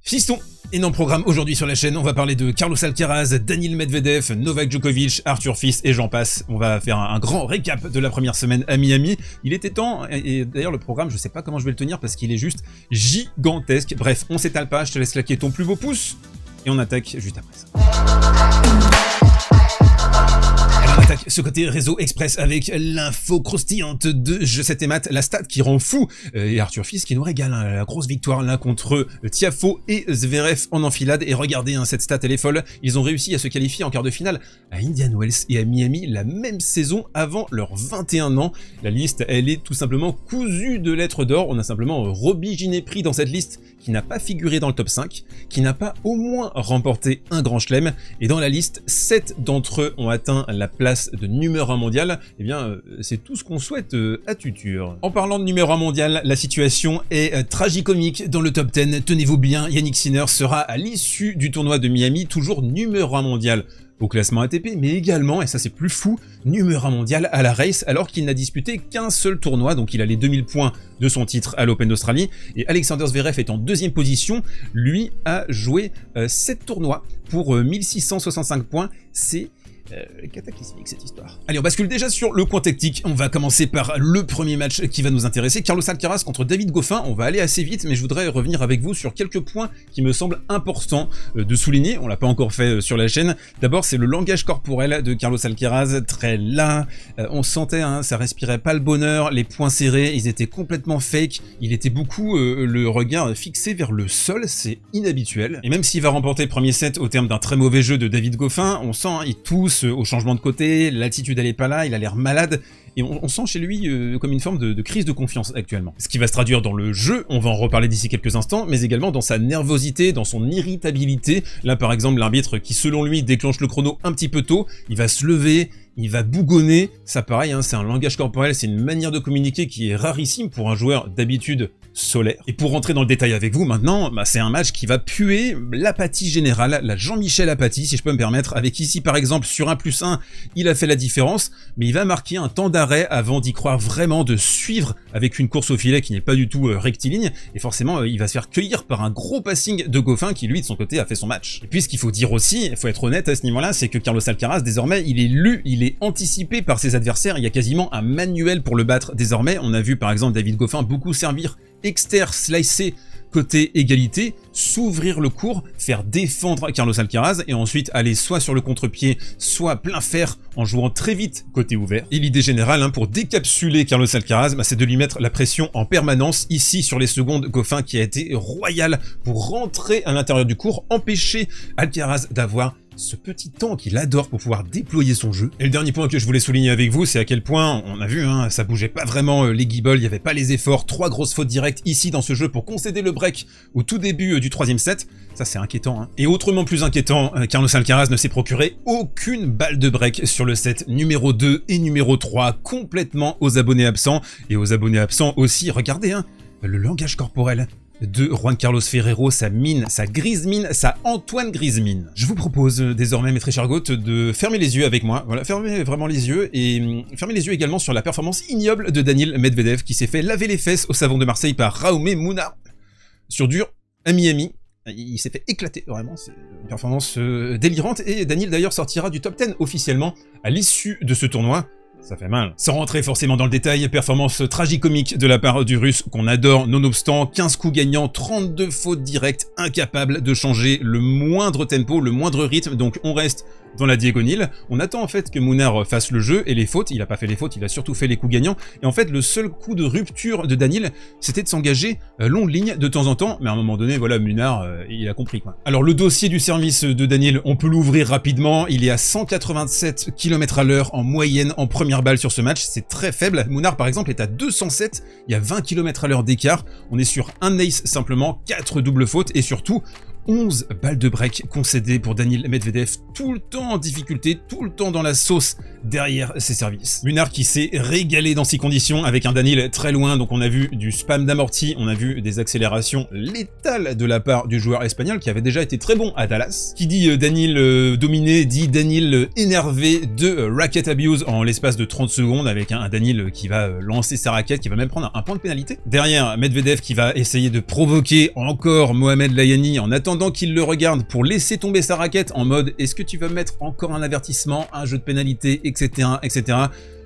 Fiston, énorme programme aujourd'hui sur la chaîne, on va parler de Carlos Alcaraz, Daniil Medvedev, Novak Djokovic, Arthur Fils et j'en passe. On va faire un grand récap de la première semaine à Miami. Il était temps, et d'ailleurs le programme je sais pas comment je vais le tenir parce qu'il est juste gigantesque. Bref, on s'étale pas, je te laisse claquer ton plus beau pouce et on attaque juste après ça. On attaque ce côté réseau express avec l'info croustillante de Je sais tes maths, la stat qui rend fou, et Arthur Fils qui nous régale, hein, la grosse victoire là contre Tiafoe et Zverev en enfilade. Et regardez, hein, cette stat elle est folle, ils ont réussi à se qualifier en quart de finale à Indian Wells et à Miami la même saison avant leurs 21 ans. La liste elle est tout simplement cousue de lettres d'or, on a simplement Robbie Ginepri dans cette liste qui n'a pas figuré dans le top 5, qui n'a pas au moins remporté un grand chelem, et dans la liste 7 d'entre eux ont atteint la place de numéro 1 mondial. Eh bien c'est tout ce qu'on souhaite à Tutur. En parlant de numéro 1 mondial, la situation est tragicomique dans le top 10. Tenez-vous bien, Yannick Sinner sera à l'issue du tournoi de Miami toujours numéro 1 mondial au classement ATP, mais également, et ça c'est plus fou, numéro 1 mondial à la race alors qu'il n'a disputé qu'un seul tournoi, donc il a les 2000 points de son titre à l'Open d'Australie. Et Alexander Zverev est en deuxième position, lui a joué 7 tournois pour 1665 points, c'est cataclysmique cette histoire. Allez, on bascule déjà sur le coin tactique. On va commencer par le premier match qui va nous intéresser, Carlos Alcaraz contre David Goffin. On va aller assez vite, mais je voudrais revenir avec vous sur quelques points qui me semblent importants de souligner. On l'a pas encore fait sur la chaîne. D'abord, c'est le langage corporel de Carlos Alcaraz, très là. On sentait, hein, ça respirait pas le bonheur, les poings serrés, ils étaient complètement fake. Il était beaucoup le regard fixé vers le sol, c'est inhabituel. Et même s'il va remporter le premier set au terme d'un très mauvais jeu de David Goffin, on sent, hein, il tousse au changement de côté, l'attitude elle est pas là, il a l'air malade, et on sent chez lui comme une forme de crise de confiance actuellement. Ce qui va se traduire dans le jeu, on va en reparler d'ici quelques instants, mais également dans sa nervosité, dans son irritabilité. Là par exemple, l'arbitre qui selon lui déclenche le chrono un petit peu tôt, il va se lever, il va bougonner, ça pareil, hein, c'est un langage corporel, c'est une manière de communiquer qui est rarissime pour un joueur d'habitude solaire. Et pour rentrer dans le détail avec vous maintenant, c'est un match qui va puer l'apathie générale, la Jean-Michel apathie si je peux me permettre, avec ici par exemple sur 1+1, il a fait la différence, mais il va marquer un temps d'arrêt avant d'y croire vraiment, de suivre avec une course au filet qui n'est pas du tout rectiligne, et forcément il va se faire cueillir par un gros passing de Goffin qui lui de son côté a fait son match. Et puis ce qu'il faut dire aussi, il faut être honnête à ce niveau-là, c'est que Carlos Alcaraz désormais il est lu, il est anticipé par ses adversaires, il y a quasiment un manuel pour le battre désormais. On a vu par exemple David Goffin beaucoup servir exter slicer côté égalité, s'ouvrir le court, faire défendre Carlos Alcaraz et ensuite aller soit sur le contre-pied, soit plein fer en jouant très vite côté ouvert. Et l'idée générale, hein, pour décapsuler Carlos Alcaraz, c'est de lui mettre la pression en permanence. Ici sur les secondes, Goffin qui a été royal pour rentrer à l'intérieur du court, empêcher Alcaraz d'avoir ce petit temps qu'il adore pour pouvoir déployer son jeu. Et le dernier point que je voulais souligner avec vous, c'est à quel point, on a vu, hein, ça bougeait pas vraiment les guibolles, il n'y avait pas les efforts, 3 grosses fautes directes ici dans ce jeu pour concéder le break au tout début du troisième set. Ça c'est inquiétant, hein. Et autrement plus inquiétant, Carlos Alcaraz ne s'est procuré aucune balle de break sur le set numéro 2 et numéro 3, complètement aux abonnés absents. Et aux abonnés absents aussi, regardez, hein, le langage corporel de Juan Carlos Ferrero, sa mine, sa grise mine, sa Antoine Griezmann. Je vous propose désormais, mes très chers goths, de fermer les yeux avec moi. Voilà, fermez vraiment les yeux et fermez les yeux également sur la performance ignoble de Daniil Medvedev qui s'est fait laver les fesses au savon de Marseille par Raume Mouna sur dur à Miami. Il s'est fait éclater, vraiment, c'est une performance délirante et Daniil d'ailleurs sortira du top 10 officiellement à l'issue de ce tournoi. Ça fait mal. Sans rentrer forcément dans le détail, performance tragicomique de la part du Russe qu'on adore nonobstant, 15 coups gagnants, 32 fautes directes, incapable de changer le moindre tempo, le moindre rythme, donc on reste dans la diagonale. On attend en fait que Munar fasse le jeu et les fautes, il a pas fait les fautes, il a surtout fait les coups gagnants, et en fait le seul coup de rupture de Daniil, c'était de s'engager longue ligne de temps en temps, mais à un moment donné, voilà, Munar, il a compris quoi. Alors le dossier du service de Daniil, on peut l'ouvrir rapidement, il est à 187 km/h en moyenne en première balle sur ce match, c'est très faible. Munar par exemple est à 207, il y a 20 km/h d'écart, on est sur un ace simplement, 4 doubles fautes, et surtout, 11 balles de break concédées pour Daniil Medvedev, tout le temps en difficulté, tout le temps dans la sauce derrière ses services. Munar qui s'est régalé dans ces conditions avec un Daniil très loin, donc on a vu du spam d'amorti, on a vu des accélérations létales de la part du joueur espagnol qui avait déjà été très bon à Dallas. Qui dit Daniil dominé, dit Daniil énervé de racket abuse en l'espace de 30 secondes avec un Daniil qui va lancer sa raquette, qui va même prendre un point de pénalité. Derrière, Medvedev qui va essayer de provoquer encore Mohamed Layani en attendant qu'il le regarde pour laisser tomber sa raquette en mode « est-ce que tu vas mettre encore un avertissement, un jeu de pénalité, etc. etc. »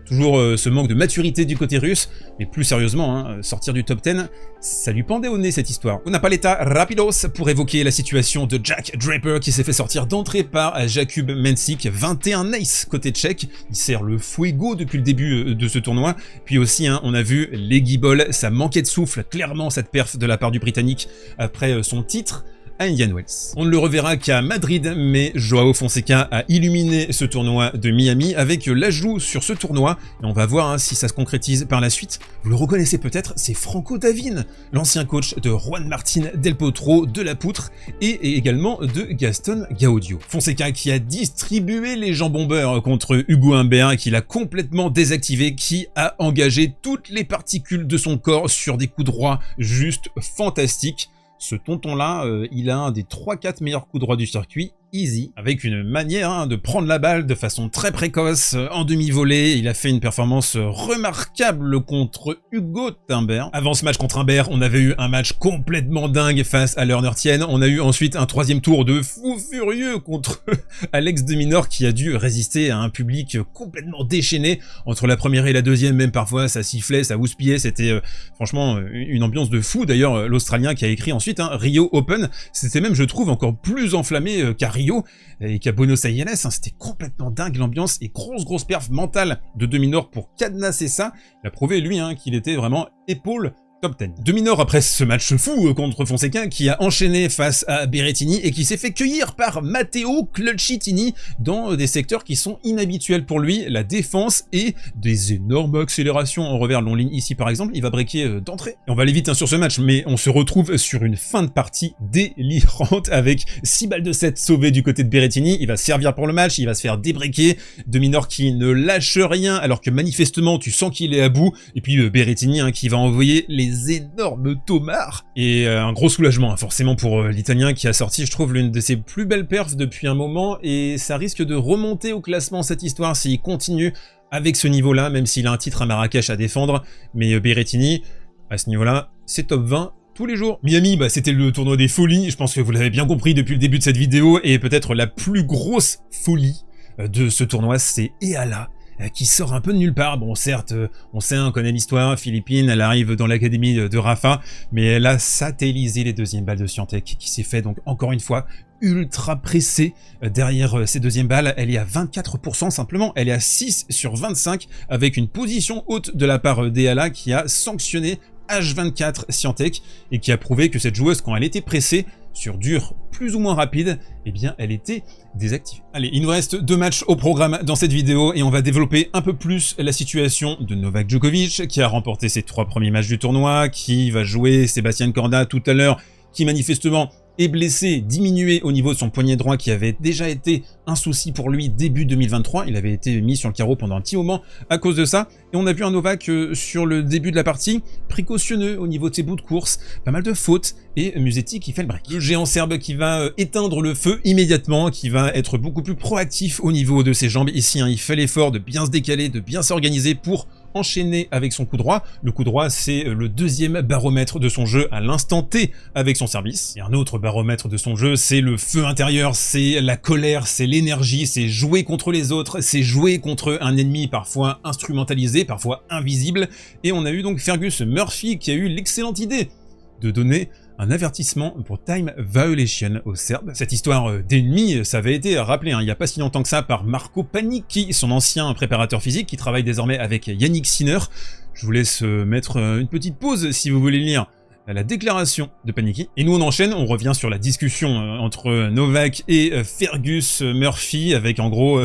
Toujours ce manque de maturité du côté russe, mais plus sérieusement, sortir du top 10, ça lui pendait au nez cette histoire. Una paleta rapidos pour évoquer la situation de Jack Draper qui s'est fait sortir d'entrée par Jakub Mensik, 21 ace côté tchèque, il sert le fuego depuis le début de ce tournoi, puis aussi on a vu les Guibol, ça manquait de souffle, clairement cette perf de la part du Britannique après son titre à Indian Wells. On ne le reverra qu'à Madrid, mais Joao Fonseca a illuminé ce tournoi de Miami avec l'ajout sur ce tournoi, et on va voir si ça se concrétise par la suite. Vous le reconnaissez peut-être, c'est Franco Davin, l'ancien coach de Juan Martín del Potro, de la Poutre, et également de Gaston Gaudio. Fonseca qui a distribué les jambons-beurre contre Hugo Humbert, qui l'a complètement désactivé, qui a engagé toutes les particules de son corps sur des coups droits juste fantastiques. Ce tonton-là, il a un des 3-4 meilleurs coups droits du circuit, easy, avec une manière de prendre la balle de façon très précoce, en demi-volée. Il a fait une performance remarquable contre Hugo Humbert. Avant ce match contre Humbert, on avait eu un match complètement dingue face à Lerner Tien. On a eu ensuite un troisième tour de fou furieux contre Alex de Minaur qui a dû résister à un public complètement déchaîné. Entre la première et la deuxième, même parfois, ça sifflait, ça houspillait. C'était franchement une ambiance de fou. D'ailleurs, l'Australien qui a écrit ensuite Rio Open, c'était même, je trouve, encore plus enflammé qu'à Rio et qu'à Buenos Aires. C'était complètement dingue l'ambiance et grosse perf mentale de de Minaur pour cadenasser ça. Il a prouvé lui qu'il était vraiment épaule top 10. De Minaur après ce match fou contre Fonseca qui a enchaîné face à Berrettini et qui s'est fait cueillir par Matteo Cluccittini dans des secteurs qui sont inhabituels pour lui, la défense et des énormes accélérations en revers long ligne. Ici par exemple, il va breaker d'entrée. Et on va aller vite sur ce match, mais on se retrouve sur une fin de partie délirante avec 6 balles de 7 sauvées du côté de Berrettini. Il va servir pour le match, il va se faire débreaker. De Minaur qui ne lâche rien alors que manifestement tu sens qu'il est à bout. Et puis Berrettini qui va envoyer les énormes tomards et un gros soulagement forcément pour l'Italien qui a sorti, je trouve, l'une de ses plus belles perfs depuis un moment, et ça risque de remonter au classement cette histoire s'il continue avec ce niveau-là, même s'il a un titre à Marrakech à défendre. Mais Berrettini, à ce niveau-là, c'est top 20 tous les jours. Miami, c'était le tournoi des folies, je pense que vous l'avez bien compris depuis le début de cette vidéo, et peut-être la plus grosse folie de ce tournoi, c'est Eala, qui sort un peu de nulle part. Bon, certes, on sait, on connaît l'histoire, Philippine, elle arrive dans l'académie de Rafa, mais elle a satellisé les deuxièmes balles de Swiatek, qui s'est fait donc encore une fois ultra pressée derrière ces deuxièmes balles. Elle est à 24% simplement, elle est à 6 sur 25 avec une position haute de la part d'Eala qui a sanctionné H24 Swiatek et qui a prouvé que cette joueuse, quand elle était pressée sur dur plus ou moins rapide, eh bien elle était désactivée. Allez, il nous reste 2 matchs au programme dans cette vidéo et on va développer un peu plus la situation de Novak Djokovic qui a remporté ses 3 premiers matchs du tournoi, qui va jouer Sébastien Corda tout à l'heure, qui manifestement est blessé, diminué au niveau de son poignet droit qui avait déjà été un souci pour lui début 2023. Il avait été mis sur le carreau pendant un petit moment à cause de ça. Et on a vu un Novak sur le début de la partie précautionneux au niveau de ses bouts de course, pas mal de fautes et Musetti qui fait le break. Le géant serbe qui va éteindre le feu immédiatement, qui va être beaucoup plus proactif au niveau de ses jambes. Ici, il fait l'effort de bien se décaler, de bien s'organiser pour enchaîné avec son coup droit. Le coup droit, c'est le deuxième baromètre de son jeu à l'instant T avec son service. Et un autre baromètre de son jeu, c'est le feu intérieur, c'est la colère, c'est l'énergie, c'est jouer contre les autres, c'est jouer contre un ennemi parfois instrumentalisé, parfois invisible. Et on a eu donc Fergus Murphy qui a eu l'excellente idée de donner un avertissement pour time violation aux Serbes. Cette histoire d'ennemi, ça avait été rappelé il n'y a pas si longtemps que ça par Marco Panicki, son ancien préparateur physique qui travaille désormais avec Yannick Sinner. Je vous laisse mettre une petite pause si vous voulez lire la déclaration de Panicki. Et nous on enchaîne, on revient sur la discussion entre Novak et Fergus Murphy avec en gros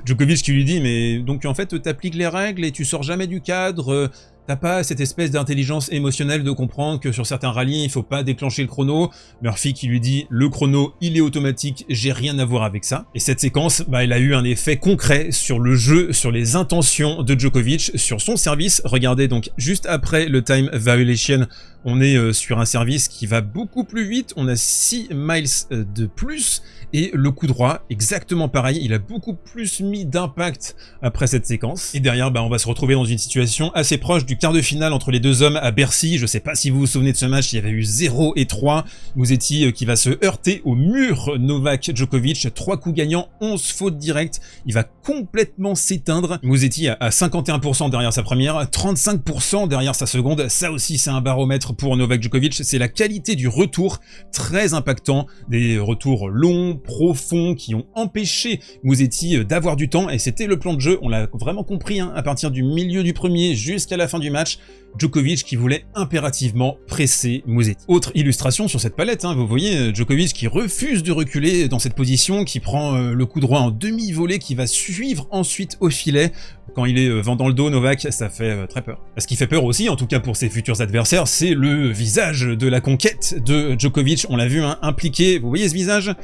Djokovic qui lui dit mais donc en fait t'appliques les règles et tu sors jamais du cadre, t'as pas cette espèce d'intelligence émotionnelle de comprendre que sur certains rallyes, il faut pas déclencher le chrono. Murphy qui lui dit, le chrono, il est automatique, j'ai rien à voir avec ça. Et cette séquence, elle a eu un effet concret sur le jeu, sur les intentions de Djokovic, sur son service. Regardez donc, juste après le time violation, on est sur un service qui va beaucoup plus vite, on a 6 miles de plus, et le coup droit, exactement pareil, il a beaucoup plus mis d'impact après cette séquence. Et derrière, on va se retrouver dans une situation assez proche du quart de finale entre les deux hommes à Bercy. Je sais pas si vous vous souvenez de ce match, il y avait eu 0 et 3, Musetti qui va se heurter au mur Novak Djokovic, 3 coups gagnants, 11 fautes directes, il va complètement s'éteindre. Musetti à 51% derrière sa première, 35% derrière sa seconde, ça aussi c'est un baromètre pour Novak Djokovic, c'est la qualité du retour, très impactant, des retours longs, profonds, qui ont empêché Musetti d'avoir du temps, et c'était le plan de jeu, on l'a vraiment compris, à partir du milieu du premier jusqu'à la fin du match, Djokovic qui voulait impérativement presser Musetti. Autre illustration sur cette palette, vous voyez Djokovic qui refuse de reculer dans cette position, qui prend le coup droit en demi-volée, qui va suivre ensuite au filet. Quand il est vent dans le dos, Novak, ça fait très peur. Ce qui fait peur aussi, en tout cas pour ses futurs adversaires, c'est le visage de la conquête de Djokovic. On l'a vu impliqué, vous voyez ce visage?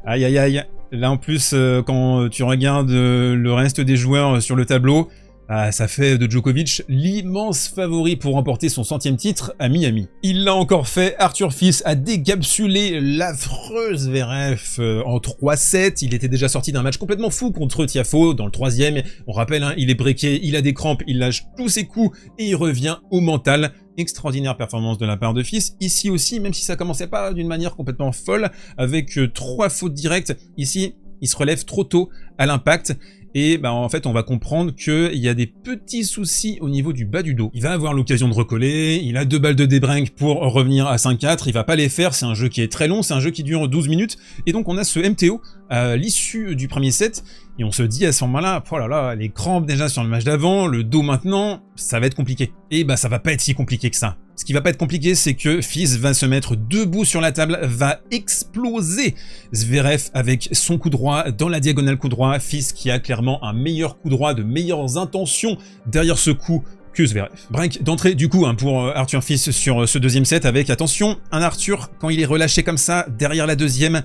Aïe aïe aïe. Là en plus, quand tu regardes le reste des joueurs sur le tableau, ça fait de Djokovic l'immense favori pour remporter son 100e titre à Miami. Il l'a encore fait, Arthur Fils a décapsulé l'affreux Zverev en 3-7. Il était déjà sorti d'un match complètement fou contre Tiafoe dans le 3e. On rappelle, il est breaké, il a des crampes, il lâche tous ses coups et il revient au mental. Extraordinaire performance de la part de Fils. Ici aussi, même si ça commençait pas d'une manière complètement folle, avec 3 fautes directes, ici, il se relève trop tôt à l'impact. Et en fait, on va comprendre qu'il y a des petits soucis au niveau du bas du dos. Il va avoir l'occasion de recoller, il a 2 balles de débrinque pour revenir à 5-4, il va pas les faire, c'est un jeu qui est très long, c'est un jeu qui dure 12 minutes, et donc on a ce MTO à l'issue du premier set, et on se dit à ce moment-là, oh là là, les crampes déjà sur le match d'avant, le dos maintenant, ça va être compliqué. Et ça va pas être si compliqué que ça. Ce qui va pas être compliqué, c'est que Fils va se mettre debout sur la table, va exploser Zverev avec son coup droit dans la diagonale coup droit. Fils qui a clairement un meilleur coup droit, de meilleures intentions derrière ce coup que Zverev. Break d'entrée du coup pour Arthur Fils sur ce deuxième set avec, attention, un Arthur, quand il est relâché comme ça, derrière la deuxième,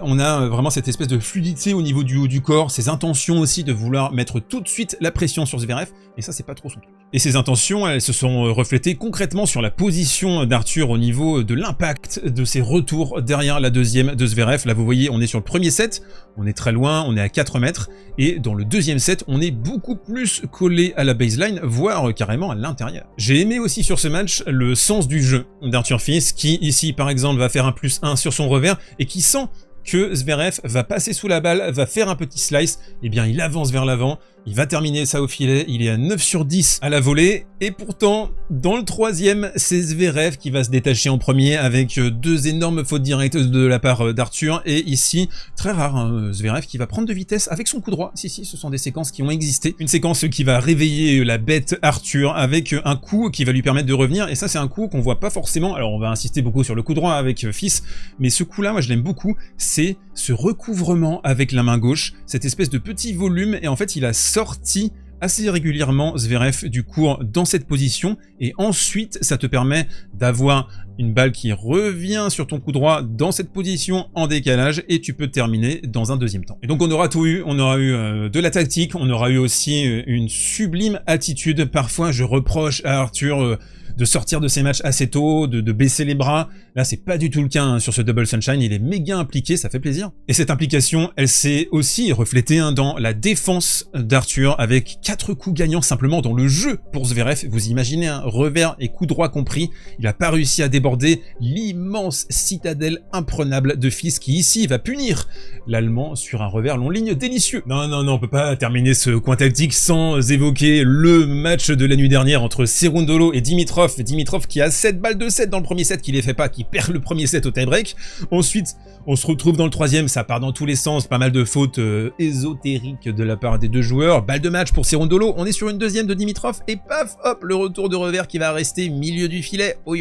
on a vraiment cette espèce de fluidité au niveau du haut du corps, ses intentions aussi de vouloir mettre tout de suite la pression sur Zverev, et ça c'est pas trop son truc. Et ces intentions, elles se sont reflétées concrètement sur la position d'Arthur au niveau de l'impact de ses retours derrière la deuxième de Zverev. Là vous voyez, on est sur le premier set, on est très loin, on est à 4 mètres, et dans le deuxième set, on est beaucoup plus collé à la baseline, voire carrément à l'intérieur. J'ai aimé aussi sur ce match le sens du jeu d'Arthur Fils, qui ici par exemple va faire un +1 sur son revers, et qui sent que Zverev va passer sous la balle, va faire un petit slice, et bien il avance vers l'avant, il va terminer ça au filet, il est à 9 sur 10 à la volée, et pourtant, dans le troisième, c'est Zverev qui va se détacher en premier avec 2 énormes fautes directes de la part d'Arthur, et ici, très rare, Zverev qui va prendre de vitesse avec son coup droit. Si, ce sont des séquences qui ont existé. Une séquence qui va réveiller la bête Arthur avec un coup qui va lui permettre de revenir, et ça c'est un coup qu'on voit pas forcément. Alors on va insister beaucoup sur le coup droit avec Fils, mais ce coup-là, moi je l'aime beaucoup, c'est ce recouvrement avec la main gauche, cette espèce de petit volume, et en fait il a sorti assez régulièrement Zverev du court dans cette position, et ensuite ça te permet d'avoir une balle qui revient sur ton coup droit dans cette position en décalage, et tu peux terminer dans un deuxième temps. Et donc on aura tout eu, on aura eu de la tactique, on aura eu aussi une sublime attitude. Parfois je reproche à Arthur de sortir de ses matchs assez tôt, de baisser les bras. Là, c'est pas du tout le cas sur ce Double Sunshine, il est méga impliqué, ça fait plaisir. Et cette implication, elle s'est aussi reflétée dans la défense d'Arthur, avec 4 coups gagnants simplement dans le jeu pour Zverev. Vous imaginez, un revers et coup droit compris, il a pas réussi à déborder l'immense citadelle imprenable de Fils qui ici va punir l'Allemand sur un revers long ligne délicieux. Non, on peut pas terminer ce coin tactique sans évoquer le match de la nuit dernière entre Cerundolo et Dimitrov Dimitrov qui a 7 balles de 7 dans le premier set, qui les fait pas, qui perd le premier set au tie-break. Ensuite, on se retrouve dans le troisième, ça part dans tous les sens, pas mal de fautes ésotériques de la part des deux joueurs. Balle de match pour Cerundolo, on est sur une deuxième de Dimitrov, et paf, hop, le retour de revers qui va rester milieu du filet. Oi,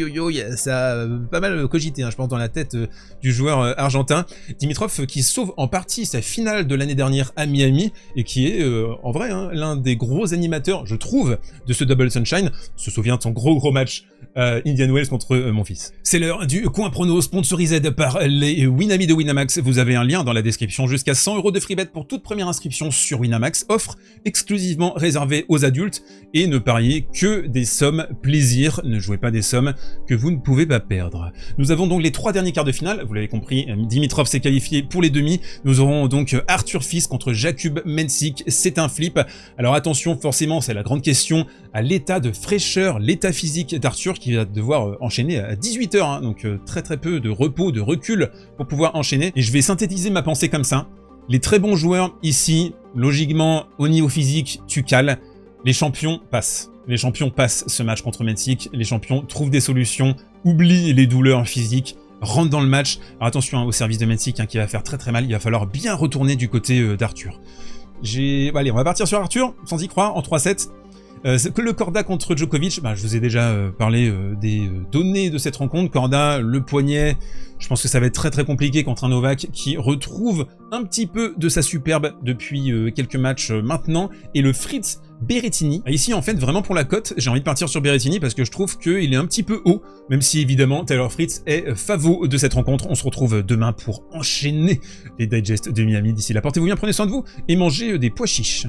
ça a pas mal cogité, hein, je pense, dans la tête du joueur argentin. Dimitrov qui sauve en partie sa finale de l'année dernière à Miami, et qui est, en vrai, hein, l'un des gros animateurs, je trouve, de ce Double Sunshine. Se souvient de son gros match Indian Wells contre Monfils. C'est l'heure du coin prono sponsorisé par les Winamax de Winamax. Vous avez un lien dans la description. Jusqu'à 100 € de free bet pour toute première inscription sur Winamax. Offre exclusivement réservée aux adultes, et ne pariez que des sommes plaisir. Ne jouez pas des sommes que vous ne pouvez pas perdre. Nous avons donc les 3 derniers quarts de finale. Vous l'avez compris, Dimitrov s'est qualifié pour les demi. Nous aurons donc Arthur Fils contre Jakub Mensik. C'est un flip. Alors attention, forcément, c'est la grande question à l'état de fraîcheur, l'état physique d'Arthur, qui va devoir enchaîner à 18 h, hein, donc très peu de repos, de recul pour pouvoir enchaîner. Et je vais synthétiser ma pensée comme ça. Les très bons joueurs ici, logiquement, au niveau physique, tu cales. Les champions passent. Les champions passent ce match contre Mensik. Les champions trouvent des solutions, oublient les douleurs physiques, rentrent dans le match. Alors attention, hein, au service de Mensik, hein, qui va faire très mal. Il va falloir bien retourner du côté d'Arthur. Allez, on va partir sur Arthur, sans y croire, en 3-7. Que le Korda contre Djokovic, je vous ai déjà parlé des données de cette rencontre. Korda, le poignet, je pense que ça va être très compliqué contre un Novak qui retrouve un petit peu de sa superbe depuis quelques matchs maintenant. Et le Fritz Berrettini, ici en fait vraiment pour la cote, j'ai envie de partir sur Berrettini parce que je trouve qu'il est un petit peu haut, même si évidemment Taylor Fritz est favori de cette rencontre. On se retrouve demain pour enchaîner les digests de Miami. D'ici là, portez-vous bien, prenez soin de vous et mangez des pois chiches.